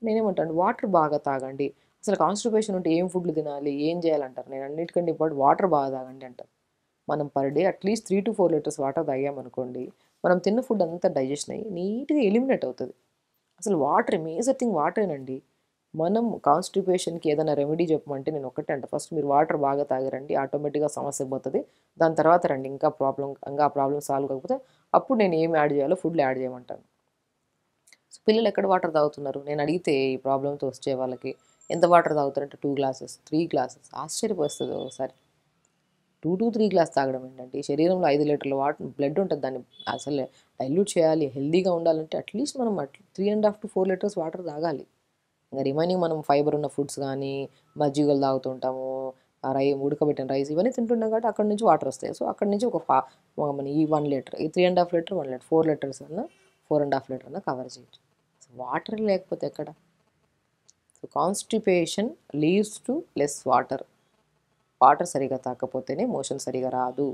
నేనేమంటాను water బాగా తాగండి. అసలు కాన్‌స్టిపేషన్ ఉంటే ఏం ఫుడ్‌లు తినాలి? ఏం చేయాలంటారు? నేను అన్నిటికంటే ఇంపార్టెంట్ వాటర్ బాగా తాగండి అంటాను. మనం per day at least 3-4 litres water తాగామనుకోండి, మనం తిన్న ఫుడ్ అంతా డైజెషన్ అయ్యి నీట్‌గా ఎలిమినేట్ అవుతది. అసలు వాటర్ మేజర్ థింగ్ వాటరేనండి. మనం కాన్‌స్టిపేషన్‌కి ఏదైనా రెమెడీ చెప్పమంటే నేను ఒక్కటే అంటా. ఫస్ట్ మీరు వాటర్ బాగా తాగారండి ఆటోమేటిక్‌గా సమస్య పోతది. దాని తర్వాత రండి ఇంకా ఆ ప్రాబ్లమ్ సాల్వ్ కాకపోతే అప్పుడు నేను ఏమి యాడ్ చేయాలో ఫుడ్‌లో యాడ్ చేయమంటాను. సో, పిల్లలు ఎక్కడ వాటర్ తాగుతున్నారు? నేను అడిగితే ఈ ప్రాబ్లమ్‌తో వచ్చే వాళ్ళకి ఎంత వాటర్ తాగుతారంటే 2 గ్లాసెస్, 3 గ్లాసెస్ ఆశ్చర్యపోస్తది ఒకసారి. 2-3 గ్లాస్ తాగడం ఏంటండి? శరీరంలో 5 లీటర్ల బ్లడ్ ఉంటది. దాన్ని అసలు డైల్యూట్ చేయాలి, హెల్తీగా ఉండాలంటే అట్‌లీస్ట్ మనం 3.5-4 లీటర్స్ వాటర్ తాగాలి. ఇంక రిమైనింగ్ మనం ఫైబర్ ఉన్న ఫుడ్స్ గానీ, మజ్జిగలు తాగుతుంటాము. ఉడకబెట్టిన రైస్ ఇవన్నీ తింటుంటాం కాబట్టి అక్కడి నుంచి వాటర్ వస్తాయి. సో, అక్కడి నుంచి మన ఈ 1 లీటర్, ఈ 3.5 లీటర్, 1 లీటర్, 4 లీటర్స్ అన్నా, 4.5 లీటర్ అన్నా కవర్ చేయొచ్చు. వాటర్ లేకపోతే ఎక్కడ? So, constipation leads to less water. Water సరిగ్గా తాగకపోతేనే మోషన్ సరిగ్గా రాదు.